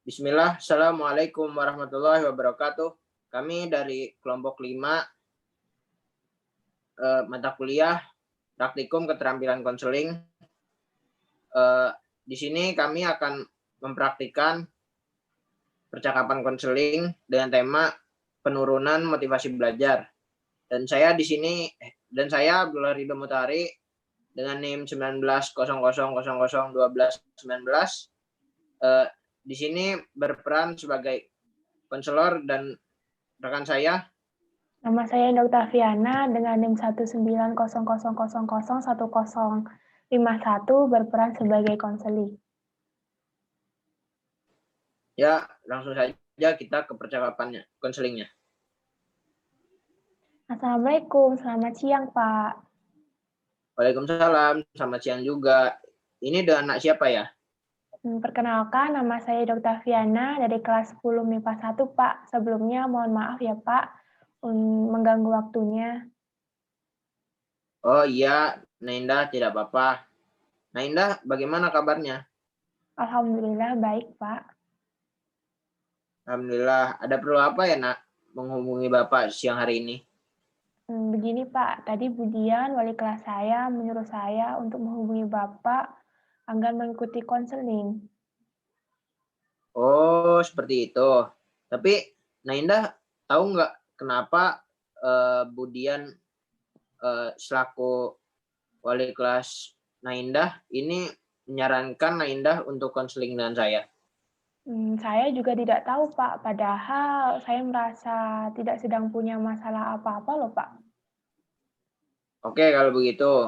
Bismillah, Assalamualaikum warahmatullahi wabarakatuh. Kami dari kelompok 5 mata kuliah praktikum keterampilan konseling. Di sini kami akan mempraktikkan percakapan konseling dengan tema penurunan motivasi belajar. Dan saya saya Abdullah Ridho Mutari dengan NIM 1900001219. Di sini berperan sebagai konselor dan rekan saya. Nama saya Dr. Fiana dengan NIM 190001051 berperan sebagai konseli. Ya, langsung saja kita ke percakapannya, konselingnya. Assalamualaikum, selamat siang Pak. Waalaikumsalam, selamat siang juga. Ini dengan anak siapa ya? Perkenalkan, nama saya Dr. Fiana dari kelas 10 MIPA 1, Pak. Sebelumnya mohon maaf ya Pak, mengganggu waktunya. Oh iya, Naindah tidak apa-apa. Naindah, bagaimana kabarnya? Alhamdulillah baik Pak. Alhamdulillah. Ada perlu apa ya, Nak, menghubungi Bapak siang hari ini? Begini Pak, tadi Budian, wali kelas saya, menyuruh saya untuk menghubungi Bapak agar mengikuti konseling. Oh, seperti itu. Tapi Naindah tahu nggak kenapa Budian selaku wali kelas Naindah ini menyarankan Naindah untuk konseling dengan saya? Saya juga tidak tahu, Pak. Padahal saya merasa tidak sedang punya masalah apa-apa loh, Pak. Oke, kalau begitu.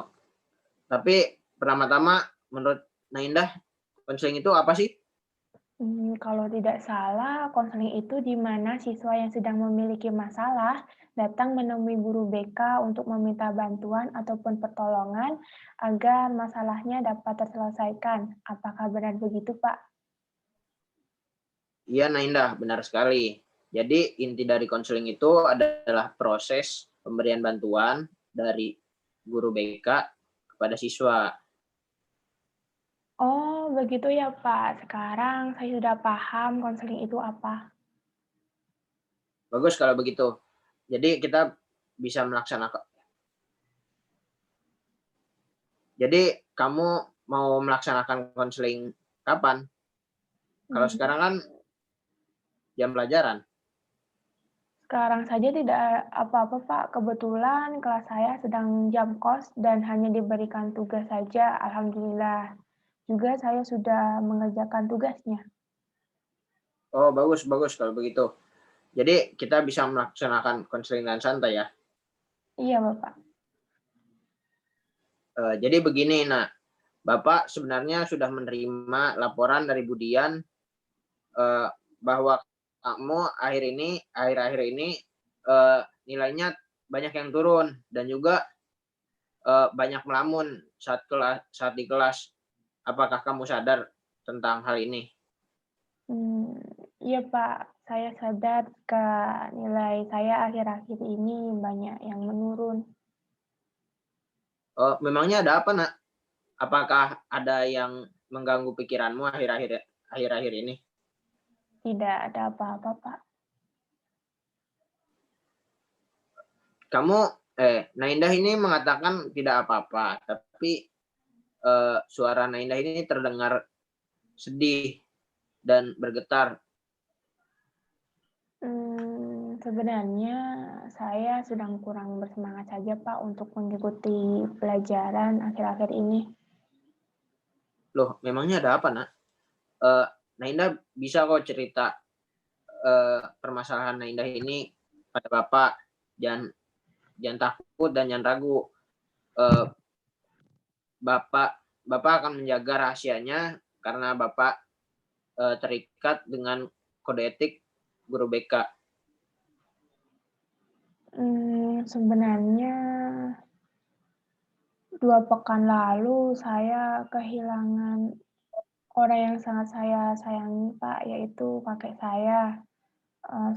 Tapi pertama-tama, menurut Naindah, konseling itu apa sih? Kalau tidak salah, konseling itu di mana siswa yang sedang memiliki masalah datang menemui guru BK untuk meminta bantuan ataupun pertolongan agar masalahnya dapat terselesaikan. Apakah benar begitu, Pak? Iya, Naindah, benar sekali. Jadi, inti dari konseling itu adalah proses pemberian bantuan dari guru BK kepada siswa. Oh, begitu ya, Pak. Sekarang saya sudah paham konseling itu apa. Bagus kalau begitu. Jadi, kita bisa melaksanakan. Jadi, kamu mau melaksanakan konseling kapan? Kalau Hmm. sekarang kan jam pelajaran. Sekarang saja tidak apa-apa, Pak. Kebetulan kelas saya sedang jam kos dan hanya diberikan tugas saja, alhamdulillah. Juga saya sudah mengerjakan tugasnya. Oh, bagus, bagus kalau begitu. Jadi, kita bisa melaksanakan konseling dengan santai ya. Iya, Bapak. Jadi begini, nah, Bapak sebenarnya sudah menerima laporan dari Budian bahwa kamu akhir-akhir ini nilainya banyak yang turun dan juga banyak melamun saat di kelas. Apakah kamu sadar tentang hal ini? Iya, Pak. Saya sadar ke nilai saya akhir-akhir ini banyak yang menurun. Memangnya ada apa, Nak? Apakah ada yang mengganggu pikiranmu akhir-akhir ini? Tidak ada apa-apa, Pak. Kamu Naindah ini mengatakan tidak apa-apa, tapi suara Naindah ini terdengar sedih dan bergetar. Sebenarnya saya sedang kurang bersemangat saja, Pak, untuk mengikuti pelajaran akhir-akhir ini. Loh, memangnya ada apa, Nak? Naindah bisa kok cerita permasalahan Naindah ini pada Bapak. Jangan jangan takut dan jangan ragu. Eh, Bapak akan menjaga rahasianya karena Bapak terikat dengan kode etik guru BK. Sebenarnya 2 pekan lalu saya kehilangan orang yang sangat saya sayangi, Pak, yaitu kakek saya.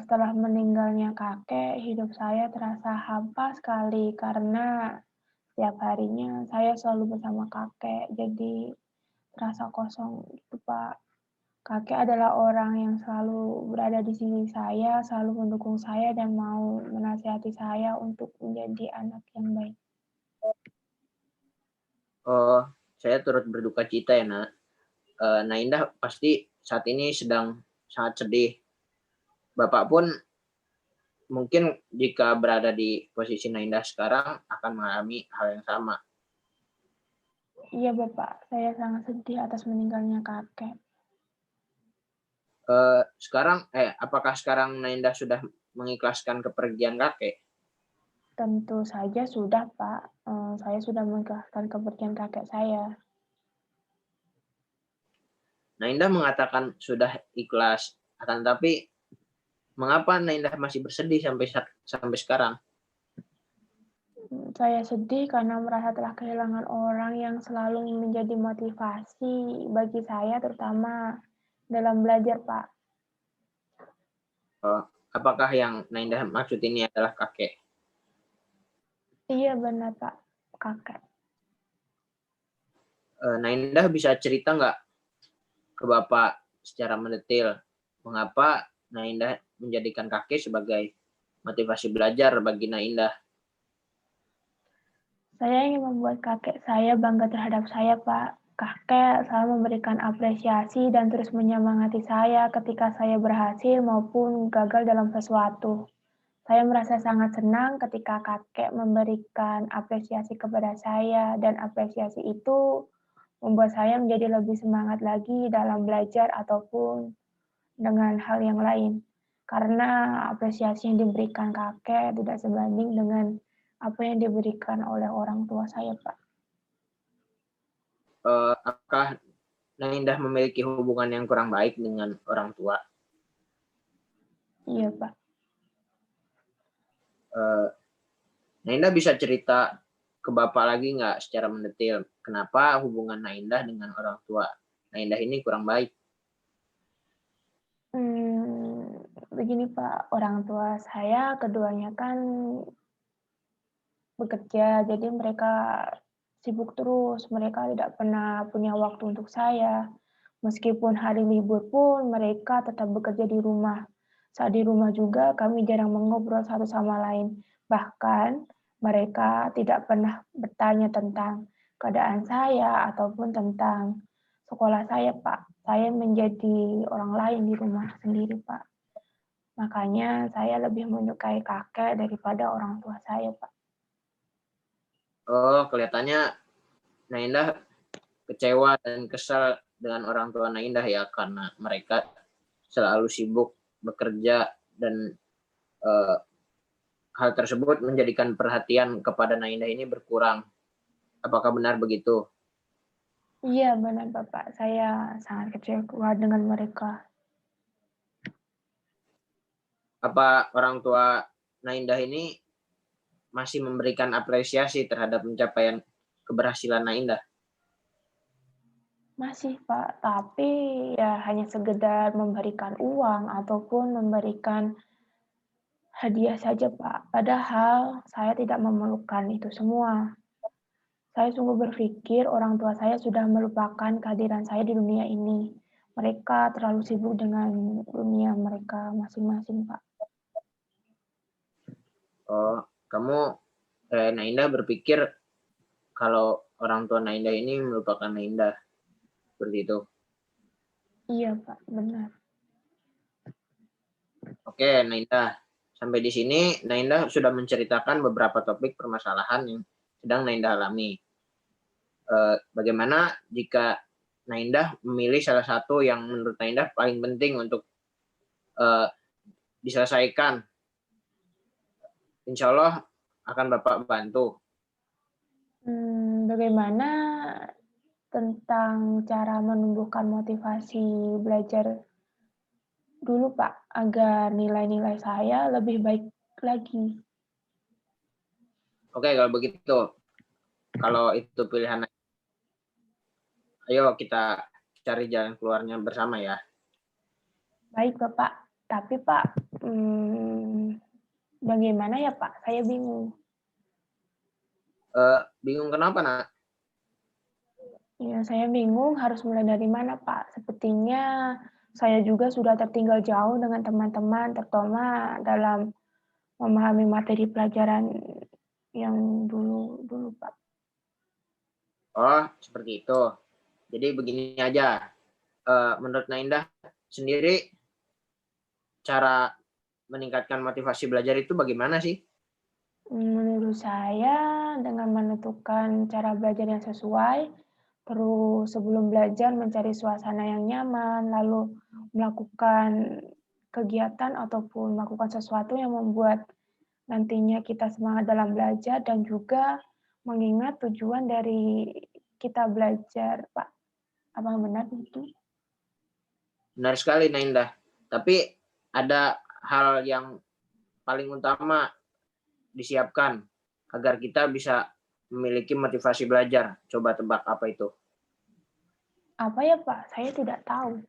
Setelah meninggalnya kakek, hidup saya terasa hampa sekali karena setiap harinya saya selalu bersama kakek, jadi terasa kosong gitu, Pak. Kakek adalah orang yang selalu berada di sisi saya, selalu mendukung saya dan mau menasihati saya untuk menjadi anak yang baik. Oh, saya turut berduka cita ya, Nak. Nah, Indah pasti saat ini sedang sangat sedih. Bapak pun mungkin jika berada di posisi Naindah sekarang akan mengalami hal yang sama. Iya Bapak, saya sangat sedih atas meninggalnya kakek. Apakah sekarang Naindah sudah mengikhlaskan kepergian kakek? Tentu saja sudah Pak, saya sudah mengikhlaskan kepergian kakek saya. Naindah mengatakan sudah ikhlas, akan tapi mengapa Naindah masih bersedih sampai sekarang? Saya sedih karena merasa telah kehilangan orang yang selalu menjadi motivasi bagi saya terutama dalam belajar, Pak. Apakah yang Naindah maksud ini adalah kakek? Iya benar, Pak, kakek. Naindah bisa cerita nggak ke Bapak secara mendetil mengapa Naindah menjadikan kakek sebagai motivasi belajar bagi Naindah? Saya ingin membuat kakek saya bangga terhadap saya, Pak. Kakek selalu memberikan apresiasi dan terus menyemangati saya ketika saya berhasil maupun gagal dalam sesuatu. Saya merasa sangat senang ketika kakek memberikan apresiasi kepada saya dan apresiasi itu membuat saya menjadi lebih semangat lagi dalam belajar ataupun dengan hal yang lain. Karena apresiasi yang diberikan kakek tidak sebanding dengan apa yang diberikan oleh orang tua saya, Pak. Apakah Naindah memiliki hubungan yang kurang baik dengan orang tua? Iya, Pak. Naindah bisa cerita ke Bapak lagi nggak secara mendetil kenapa hubungan Naindah dengan orang tua Naindah ini kurang baik? Begini Pak, orang tua saya keduanya kan bekerja, jadi mereka sibuk terus, mereka tidak pernah punya waktu untuk saya. Meskipun hari libur pun mereka tetap bekerja di rumah. Saat di rumah juga kami jarang mengobrol satu sama lain. Bahkan mereka tidak pernah bertanya tentang keadaan saya ataupun tentang sekolah saya, Pak. Saya menjadi orang lain di rumah sendiri, Pak. Makanya saya lebih menyukai kakek daripada orang tua saya, Pak. Oh, kelihatannya Naindah kecewa dan kesal dengan orang tua Naindah ya karena mereka selalu sibuk bekerja dan uh, hal tersebut menjadikan perhatian kepada Naindah ini berkurang. Apakah benar begitu? Iya benar Bapak, saya sangat kecewa dengan mereka. Apa orang tua Naindah ini masih memberikan apresiasi terhadap pencapaian keberhasilan Naindah? Masih Pak, tapi ya hanya sekedar memberikan uang ataupun memberikan hadiah saja Pak. Padahal saya tidak memerlukan itu semua. Saya sungguh berpikir orang tua saya sudah melupakan kehadiran saya di dunia ini. Mereka terlalu sibuk dengan dunia mereka masing-masing, Pak. Oh, kamu Naindah berpikir kalau orang tua Naindah ini melupakan Naindah seperti itu. Iya, Pak, benar. Oke, Naindah. Sampai di sini Naindah sudah menceritakan beberapa topik permasalahan yang sedang Naindah alami. Bagaimana jika Naindah memilih salah satu yang menurut Naindah paling penting untuk diselesaikan? Insya Allah akan Bapak bantu. Bagaimana tentang cara menumbuhkan motivasi belajar dulu, Pak, agar nilai-nilai saya lebih baik lagi? Oke, kalau begitu, kalau itu pilihan, ayo kita cari jalan keluarnya bersama ya. Baik, Bapak. Tapi, Pak, bagaimana ya, Pak? Saya bingung. Bingung kenapa, Nak? Ya, saya bingung harus mulai dari mana, Pak. Sepertinya saya juga sudah tertinggal jauh dengan teman-teman, terutama dalam memahami materi pelajaran yang dulu, Pak. Oh, seperti itu. Jadi begini aja, menurut Naindah sendiri cara meningkatkan motivasi belajar itu bagaimana sih? Menurut saya dengan menentukan cara belajar yang sesuai, terus sebelum belajar mencari suasana yang nyaman, lalu melakukan kegiatan ataupun melakukan sesuatu yang membuat nantinya kita semangat dalam belajar dan juga mengingat tujuan dari kita belajar, Pak. Apakah benar itu? Benar sekali Naindah. Tapi ada hal yang paling utama disiapkan agar kita bisa memiliki motivasi belajar. Coba tebak apa itu? Apa ya, Pak? Saya tidak tahu.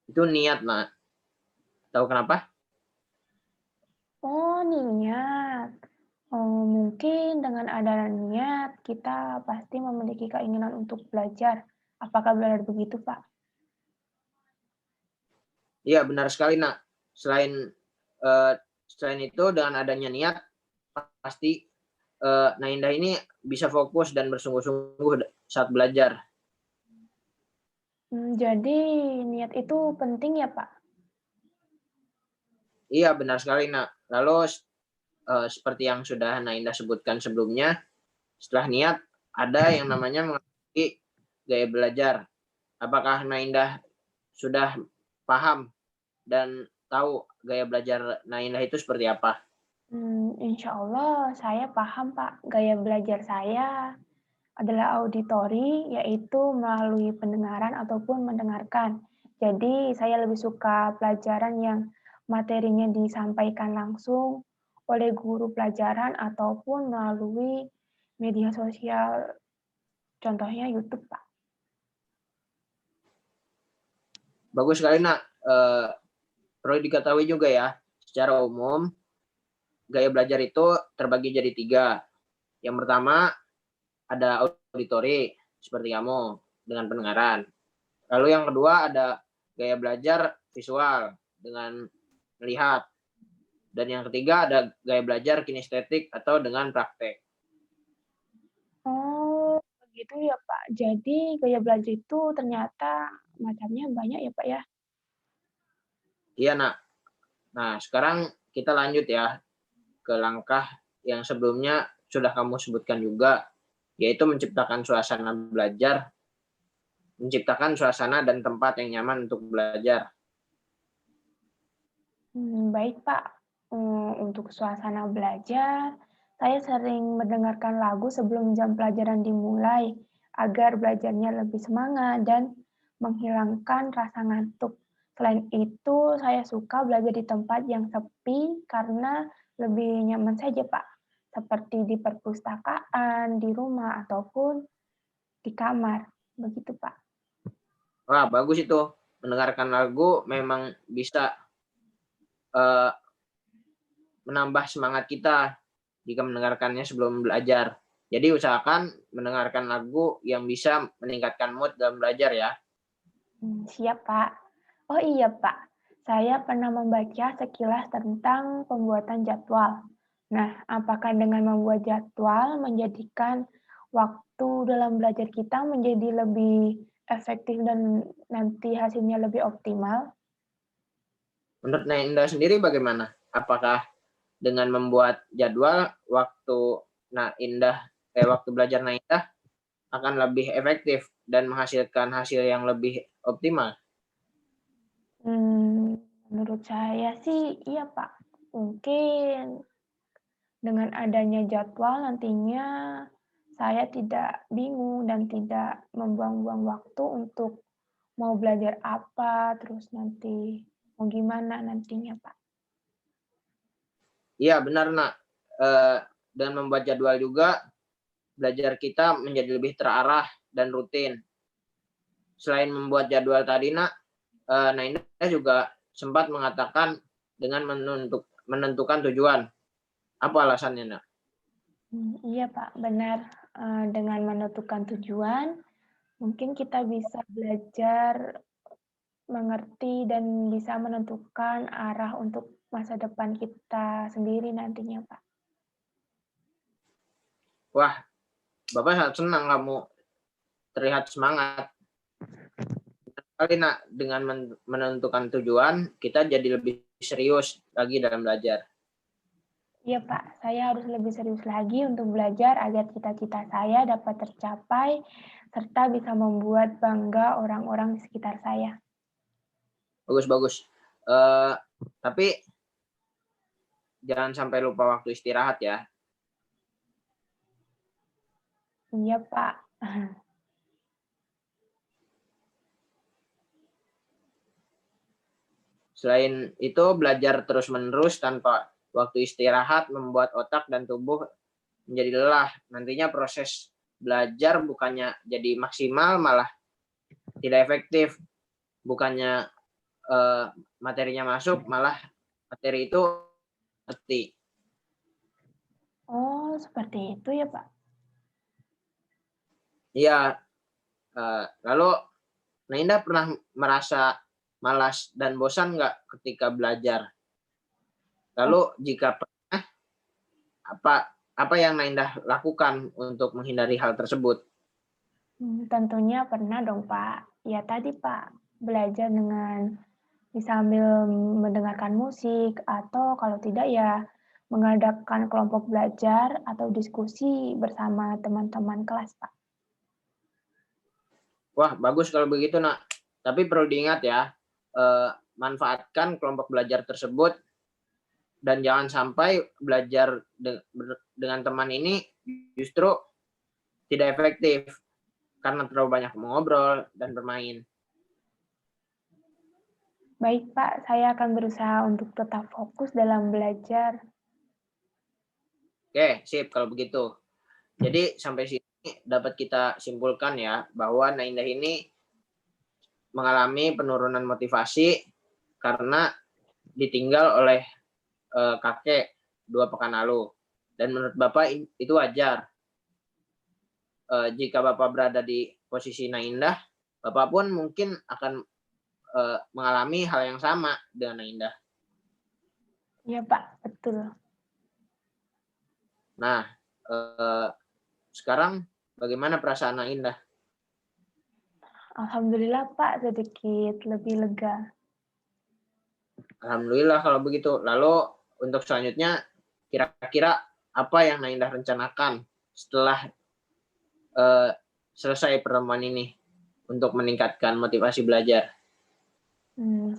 Itu niat, Nak. Tahu kenapa? Oh, niat. Mungkin dengan ada niat, kita pasti memiliki keinginan untuk belajar. Apakah benar begitu, Pak? Iya, benar sekali, Nak. Selain eh, selain itu dengan adanya niat pasti Naindah ini bisa fokus dan bersungguh-sungguh saat belajar. Jadi niat itu penting ya, Pak? Iya, benar sekali, Nak. Lalu seperti yang sudah Naindah sebutkan sebelumnya, setelah niat ada yang namanya mengerti gaya belajar. Apakah Naindah sudah paham dan tahu gaya belajar Naindah itu seperti apa? Insya Allah saya paham, Pak. Gaya belajar saya adalah auditori, yaitu melalui pendengaran ataupun mendengarkan. Jadi saya lebih suka pelajaran yang materinya disampaikan langsung oleh guru pelajaran ataupun melalui media sosial, contohnya YouTube, Pak. Bagus sekali, Nak. Perlu diketahui juga ya, secara umum gaya belajar itu terbagi jadi 3. Yang pertama ada auditori seperti kamu dengan pendengaran. Lalu yang kedua ada gaya belajar visual dengan melihat. Dan yang ketiga ada gaya belajar kinestetik atau dengan praktek. Oh, begitu ya, Pak. Jadi gaya belajar itu ternyata macamnya banyak ya, Pak, ya? Iya, Nak. Nah, sekarang kita lanjut ya ke langkah yang sebelumnya sudah kamu sebutkan juga, yaitu menciptakan suasana belajar, menciptakan suasana dan tempat yang nyaman untuk belajar. Baik, Pak. Untuk suasana belajar, saya sering mendengarkan lagu sebelum jam pelajaran dimulai, agar belajarnya lebih semangat dan menghilangkan rasa ngantuk. Selain itu, saya suka belajar di tempat yang sepi karena lebih nyaman saja, Pak. Seperti di perpustakaan, di rumah, ataupun di kamar. Begitu, Pak. Wah, bagus itu. Mendengarkan lagu memang bisa uh, menambah semangat kita jika mendengarkannya sebelum belajar. Jadi usahakan mendengarkan lagu yang bisa meningkatkan mood dalam belajar ya. Siap, Pak. Oh iya, Pak. Saya pernah membaca sekilas tentang pembuatan jadwal. Nah, apakah dengan membuat jadwal menjadikan waktu dalam belajar kita menjadi lebih efektif dan nanti hasilnya lebih optimal? Menurut Nainda sendiri bagaimana? Apakah dengan membuat jadwal waktu belajar Nainda akan lebih efektif dan menghasilkan hasil yang lebih optimal? Menurut saya sih iya, Pak. Mungkin dengan adanya jadwal nantinya saya tidak bingung dan tidak membuang-buang waktu untuk mau belajar apa, terus nanti mau gimana nantinya, Pak. Iya benar nak. Dan membuat jadwal juga belajar kita menjadi lebih terarah dan rutin. Selain membuat jadwal tadi nak, Nainda juga sempat mengatakan dengan menentukan tujuan. Apa alasannya nak? Iya, Pak, benar. Dengan menentukan tujuan, mungkin kita bisa belajar mengerti dan bisa menentukan arah untuk masa depan kita sendiri nantinya, Pak. Wah, Bapak sangat senang kamu terlihat semangat. Kali nak dengan menentukan tujuan, kita jadi lebih serius lagi dalam belajar. Iya, Pak. Saya harus lebih serius lagi untuk belajar agar cita-cita saya dapat tercapai serta bisa membuat bangga orang-orang di sekitar saya. Bagus-bagus. Tapi jangan sampai lupa waktu istirahat ya. Iya, Pak. Selain itu, belajar terus-menerus tanpa waktu istirahat membuat otak dan tubuh menjadi lelah. Nantinya proses belajar bukannya jadi maksimal, malah tidak efektif. Bukannya materinya masuk, malah materi itu ngerti. Oh, seperti itu ya, Pak? Iya. Lalu, Naindah pernah merasa malas dan bosan nggak ketika belajar? Lalu jika pernah, apa yang Naindah lakukan untuk menghindari hal tersebut? Tentunya pernah dong, Pak. Ya tadi, Pak, belajar dengan sambil mendengarkan musik atau kalau tidak ya mengadakan kelompok belajar atau diskusi bersama teman-teman kelas, Pak. Wah, bagus kalau begitu, Nak. Tapi perlu diingat ya, manfaatkan kelompok belajar tersebut dan jangan sampai belajar dengan teman ini justru tidak efektif karena terlalu banyak mengobrol dan bermain. Baik, Pak, saya akan berusaha untuk tetap fokus dalam belajar. Oke, sip kalau begitu. Jadi sampai sini dapat kita simpulkan ya bahwa Naindah ini mengalami penurunan motivasi karena ditinggal oleh kakek 2 pekan lalu. Dan menurut Bapak itu wajar. Jika Bapak berada di posisi Naindah, Bapak pun mungkin akan mengalami hal yang sama dengan Naindah. Iya, Pak, betul. Nah, sekarang bagaimana perasaan Naindah? Alhamdulillah, Pak, sedikit lebih lega. Alhamdulillah kalau begitu. Lalu untuk selanjutnya, kira-kira apa yang Naindah rencanakan setelah selesai pertemuan ini untuk meningkatkan motivasi belajar?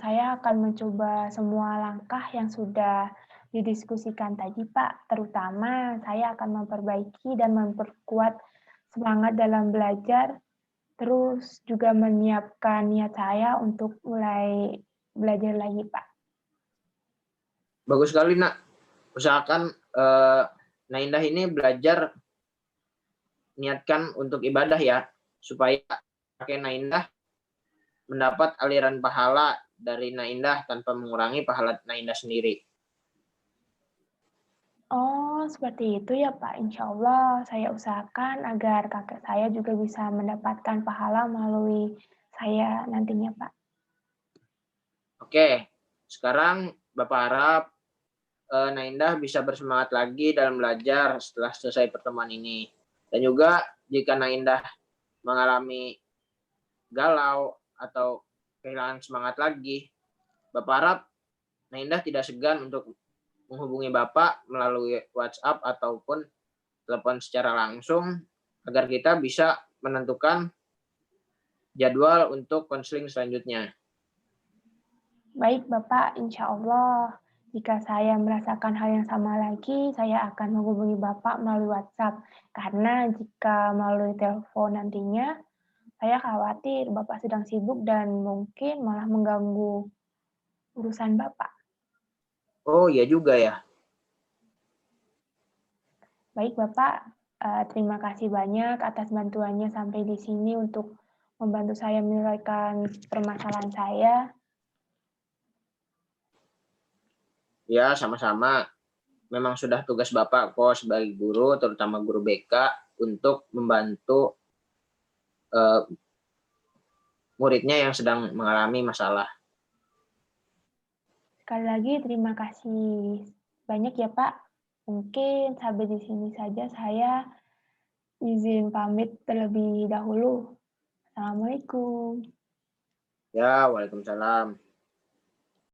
Saya akan mencoba semua langkah yang sudah didiskusikan tadi, Pak. Terutama saya akan memperbaiki dan memperkuat semangat dalam belajar, terus juga menyiapkan niat saya untuk mulai belajar lagi, Pak. Bagus sekali, Nak. Usahakan Naindah ini belajar niatkan untuk ibadah ya, supaya kakek Naindah mendapat aliran pahala dari Naindah tanpa mengurangi pahala Naindah sendiri. Oh, seperti itu ya, Pak. Insya Allah saya usahakan agar kakek saya juga bisa mendapatkan pahala melalui saya nantinya, Pak. Oke, sekarang Bapak harap Naindah bisa bersemangat lagi dalam belajar setelah selesai pertemuan ini. Dan juga jika Naindah mengalami galau atau kehilangan semangat lagi, Bapak harap Naindah tidak segan untuk menghubungi Bapak melalui WhatsApp ataupun telepon secara langsung agar kita bisa menentukan jadwal untuk konseling selanjutnya. Baik, Bapak, insya Allah jika saya merasakan hal yang sama lagi, saya akan menghubungi Bapak melalui WhatsApp. Karena jika melalui telepon nantinya, saya khawatir Bapak sedang sibuk dan mungkin malah mengganggu urusan Bapak. Oh iya juga ya. Baik, Bapak, terima kasih banyak atas bantuannya sampai di sini untuk membantu saya menyelesaikan permasalahan saya. Ya, sama-sama. Memang sudah tugas Bapak kok sebagai guru, terutama guru BK, untuk membantu muridnya yang sedang mengalami masalah. Sekali lagi terima kasih banyak ya Pak. Mungkin sampai di sini saja saya izin pamit terlebih dahulu. Assalamualaikum. Ya, waalaikumsalam.